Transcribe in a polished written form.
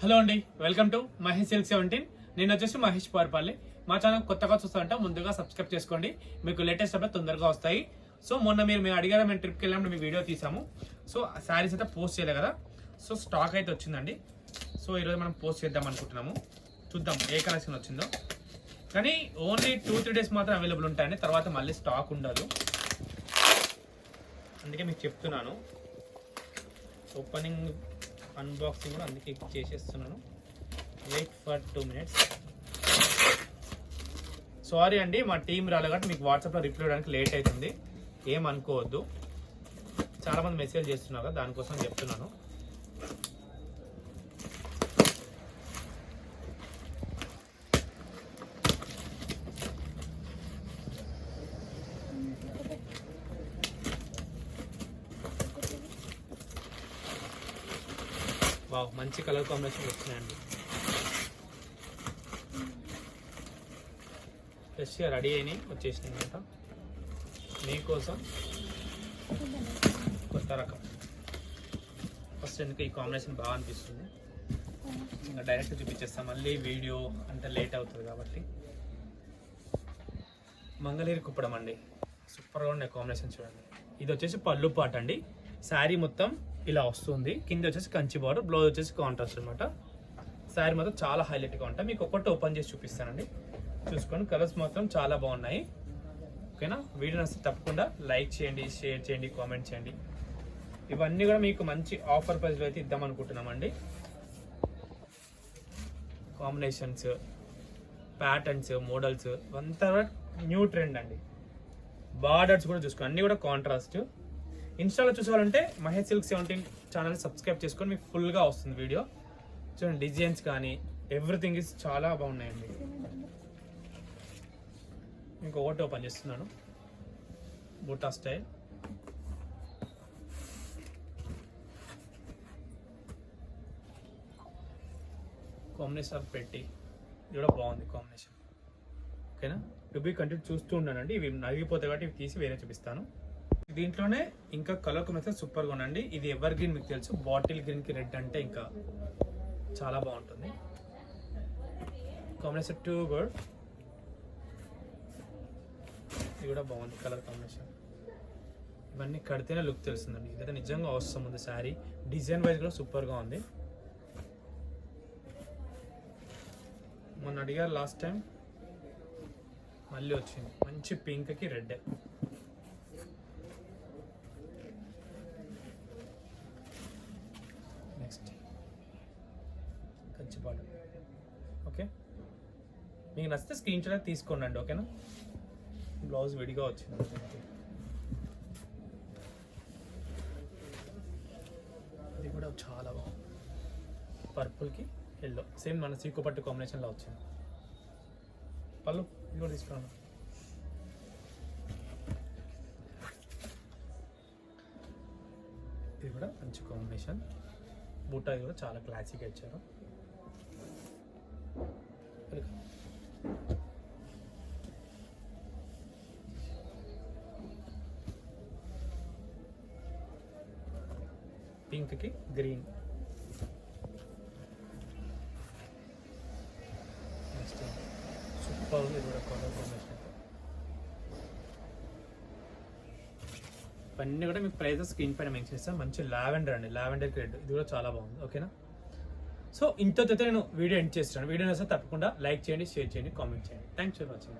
Hello అండి, welcome to Mahesh silk 17. నేను వచ్చేసి మహేష్ పార్పల్లి. మా ఛానల్ కొత్తగా చూస్తారంటే ముందుగా సబ్స్క్రైబ్ చేసుకోండి, మీకు లేటెస్ట్ అప్డేట్ తొందరగా వస్తాయి. సో మొన్న మీరు అడిగారా, మేము ట్రిప్కి వెళ్ళినప్పుడు మీ వీడియో తీసాము. సో శారీస్ అయితే పోస్ట్ చేయలేదు కదా, సో స్టాక్ అయితే వచ్చిందండి. సో ఈరోజు మనం పోస్ట్ చేద్దాం అనుకుంటున్నాము. చూద్దాం ఏ కలెక్షన్ వచ్చిందో. కానీ ఓన్లీ 2-3 డేస్ మాత్రం అవైలబుల్ ఉంటాయండి, తర్వాత మళ్ళీ స్టాక్ ఉండదు. అందుకే మీకు చెప్తున్నాను. ఓపెనింగ్ అన్బాక్సింగ్ కూడా అందుకే చేసేస్తున్నాను. Wait for 2 minutes. సారీ అండి, మా టీం రాలేదు కాబట్టి మీకు వాట్సాప్లో రిప్లై ఇవ్వడానికి లేట్ అవుతుంది, ఏమనుకోవద్దు. చాలామంది మెసేజ్ చేస్తున్నారు కదా, దానికోసం చెప్తున్నాను. వావ్, మంచి కలర్ కాంబినేషన్ వచ్చినాయండి. ఫ్రెష్గా రెడీ అయినాయి, వచ్చేసినాయి అనమాట మీకోసం. కొత్త రకం. ఫస్ట్ ఎందుకు ఈ కాంబినేషన్ బాగా అనిపిస్తుంది. ఇంకా డైరెక్ట్ చూపించేస్తాం, మళ్ళీ వీడియో అంటే లేట్ అవుతుంది కాబట్టి. మంగళగిరి కుప్పడం అండి, సూపర్గా ఉండే కాంబినేషన్ చూడండి. ఇది వచ్చేసి పళ్ళు పాట అండి. శారీ మొత్తం ఇలా వస్తుంది, కింద వచ్చేసి కంచి బార్డర్, బ్లౌజ్ వచ్చేసి కాంట్రాస్ట్ అనమాట. శారీ మాత్రం చాలా హైలైట్గా ఉంటాయి. మీకు ఒక్కటి ఓపెన్ చేసి చూపిస్తానండి, చూసుకోండి. కలర్స్ మాత్రం చాలా బాగున్నాయి. ఓకేనా, వీడియో నచ్చితే తప్పకుండా లైక్ చేయండి, షేర్ చేయండి, కామెంట్ చేయండి. ఇవన్నీ కూడా మీకు మంచి ఆఫర్ ప్రైస్లో అయితే ఇద్దాం అనుకుంటున్నామండి. కాంబినేషన్స్, ప్యాటర్న్స్, మోడల్స్ అంతా న్యూ ట్రెండ్ అండి. బార్డర్స్ కూడా చూసుకోండి, అన్నీ కూడా కాంట్రాస్ట్. ఇన్స్టాలో చూసారంటే మహేష్ సిల్క్ 17 ఛానల్ సబ్స్క్రైబ్ చేసుకొని మీకు ఫుల్గా వస్తుంది వీడియో. చూడండి, డిజైన్స్ కానీ ఎవ్రీథింగ్ ఇస్ చాలా బాగున్నాయండి. ఇంకొకటి ఓపెన్ చేస్తున్నాను, బూటా స్టైల్. కాంబినేషన్ ఆఫ్ పెట్టి, ఇది కూడా బాగుంది కాంబినేషన్. ఓకేనా, టు బీ కంటిన్యూ చూస్తూ ఉన్నానండి. ఇవి నలిగిపోతాయి కాబట్టి ఇవి తీసి వేరే చూపిస్తాను. దీంట్లోనే ఇంకా కలర్ కాంబినేషన్ సూపర్గా ఉందండి. ఇది ఎవర్ గ్రీన్, మీకు తెలుసు. బాటిల్ గ్రీన్కి రెడ్ అంటే ఇంకా చాలా బాగుంటుంది. Combination 2 good. ఇది కూడా బాగుంది కలర్ కాంబినేషన్. ఇవన్నీ కడితేనే లుక్ తెలుస్తుందండి. ఇదైతే నిజంగా అవసరం ఉంది. శారీ డిజైన్ వైజ్ కూడా సూపర్గా ఉంది. మొన్న అడిగారు లాస్ట్ టైం, మళ్ళీ వచ్చింది. మంచి పింక్కి red. Next Kanchi border. Okay, మీకు నచ్చితే స్క్రీన్ షాట్ తీసుకోండి. ఓకేనా, బ్లౌజ్ విడిగా వచ్చింది. ఇది కూడా చాలా బాగుంది. పర్పుల్కి ఎల్లో, సేమ్ మన సీకో పట్టు కాంబినేషన్లో వచ్చింది. పళ్ళు ఇది కూడా తీసుకున్నాను. ఇది కూడా మంచి కాంబినేషన్. బూటా కూడా చాలా క్లాసిక్గా ఇచ్చారు. పింక్కి గ్రీన్. నెక్స్ట్ సూపర్ ఉంది, ఇది కూడా కలర్ కాంబినేషన్. ఇవన్నీ కూడా మీకు ప్రైజెస్ స్క్రీన్ పైన మెన్షన్ చేస్తాను. మంచి లావెండర్ అండి, లావెండర్కి రెడ్. ఇది కూడా చాలా బాగుంది. ఓకేనా, సో ఇంతతో నేను వీడియో ఎండ్ చేస్తున్నాను. వీడియో నచ్చితే తప్పకుండా లైక్ చేయండి, షేర్ చేయండి, కామెంట్ చేయండి. Thanks for watching.